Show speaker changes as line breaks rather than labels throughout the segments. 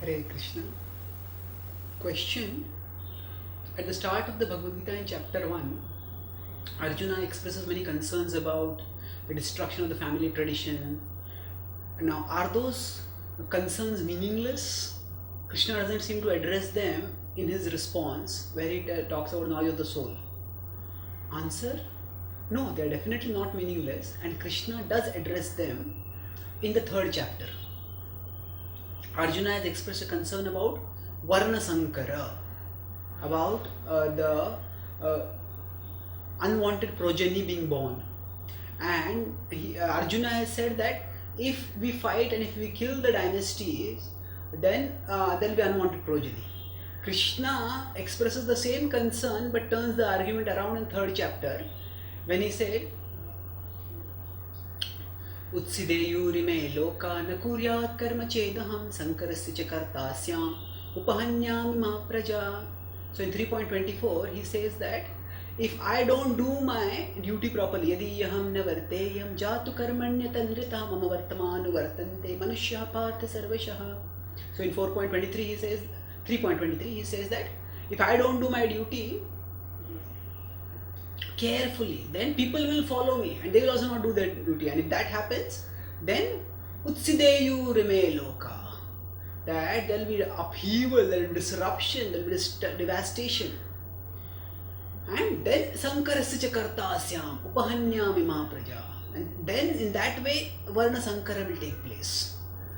Hare Krishna. Question. At the start of the Bhagavad Gita in chapter 1, Arjuna expresses many concerns about the destruction of the family tradition. Now, are those concerns meaningless? Krishna doesn't seem to address them in his response where he talks about knowledge of the soul. Answer. No, they are definitely not meaningless, and Krishna does address them in the third chapter. Arjuna has expressed a concern about Varna Sankara, about the unwanted progeny being born. And Arjuna has said that if we fight and if we kill the dynasties, then there will be unwanted progeny. Krishna expresses the same concern but turns the argument around in third chapter when he said, Utsideyurime loka na kuryat karma chedaham sankarasya cha kartasyam upahanyami ma praja. So in 3.24 he says that if I don't do my duty properly, yadi yaham na varteyam jatu karmanya tandrita mama vartamanu vartante manushya partha sarvashah. So in 4.23 he says, 3.23 he says that if I don't do my duty carefully, then people will follow me and they will also not do their duty. And if that happens, then Utsideyu Rime Loka, that there will be upheaval, there will be disruption, there will be devastation. And then Sankarasya Kartasyam Upahanyami Mahapraja. And then in that way, Varna Sankara will take place.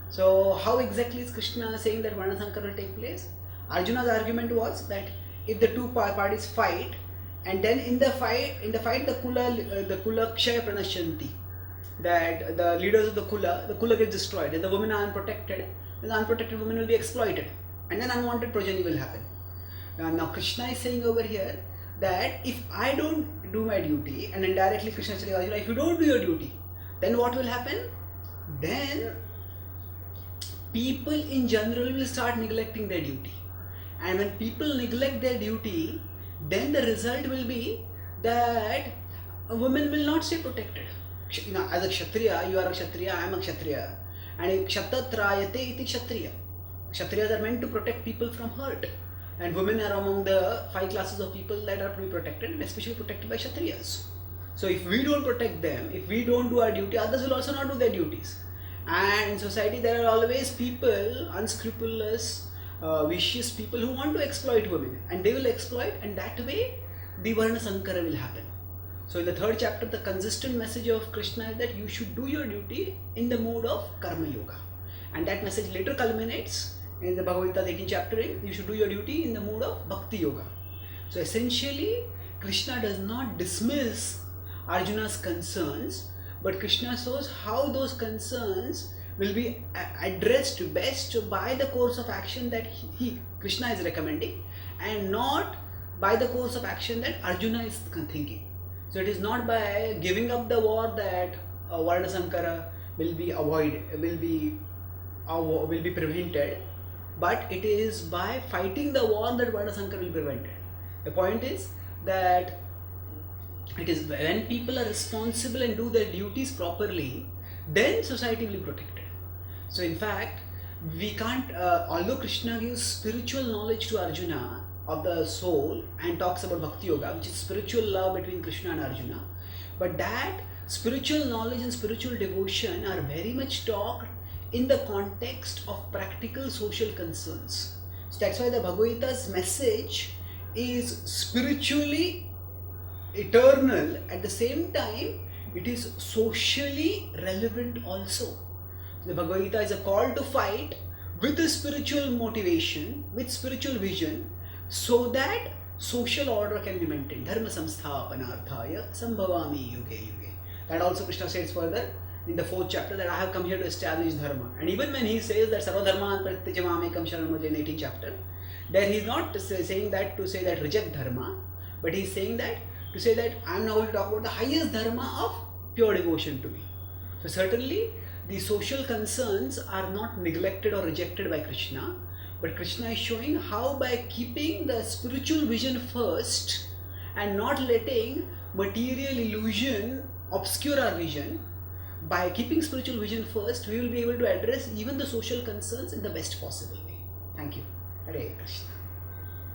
So how exactly is Krishna saying that Varna Sankara will take place? Arjuna's argument was that if the two parties fight, and then in the fight the Kula Kshaya Pranashanti, that the leaders of the Kula gets destroyed, and the women are unprotected, and the unprotected women will be exploited, and then unwanted progeny will happen. Now Krishna is saying over here that if I don't do my duty, and indirectly Krishna is telling Arjuna, if you don't do your duty, then what will happen? Then people in general will start neglecting their duty. And when people neglect their duty, then the result will be that women will not stay protected. As a Kshatriya, you are a Kshatriya, I am a Kshatriya. And Kshattatrayate iti Kshatriya. Kshatriyas are meant to protect people from hurt. And women are among the 5 classes of people that are to be protected, and especially protected by Kshatriyas. So if we don't protect them, if we don't do our duty, others will also not do their duties. And in society there are always people, unscrupulous, vicious people who want to exploit women, and they will exploit, and that way the Varna Sankara will happen. So in the third chapter, the consistent message of Krishna is that you should do your duty in the mode of Karma Yoga, and that message later culminates in the Bhagavad Gita 18th chapter in you should do your duty in the mode of Bhakti Yoga. So essentially Krishna does not dismiss Arjuna's concerns, but Krishna shows how those concerns will be addressed best by the course of action that Krishna is recommending, and not by the course of action that Arjuna is thinking. So it is not by giving up the war that Varna Sankara will be avoided, will be prevented, but it is by fighting the war that Varna Sankara will be prevented. The point is that it is when people are responsible and do their duties properly, then society will be protected. So in fact, we can't, although Krishna gives spiritual knowledge to Arjuna of the soul and talks about Bhakti Yoga, which is spiritual love between Krishna and Arjuna, but that spiritual knowledge and spiritual devotion are very much talked in the context of practical social concerns. So that's why the Bhagavad Gita's message is spiritually eternal, at the same time it is socially relevant also. The Bhagavad Gita is a call to fight with a spiritual motivation, with spiritual vision, so that social order can be maintained. Dharma samsthapanarthaya sambhavami yuge yuge. That also Krishna says further in the 4th chapter that I have come here to establish dharma. And even when he says that sarvadharman parityajamamekam sharanam in 18th chapter, there he is not saying that to say that reject dharma, but he is saying that to say that I am now going to talk about the highest dharma of pure devotion to me. So certainly the social concerns are not neglected or rejected by Krishna, but Krishna is showing how by keeping the spiritual vision first and not letting material illusion obscure our vision, by keeping spiritual vision first, we will be able to address even the social concerns in the best possible way. Thank you. Hare Krishna.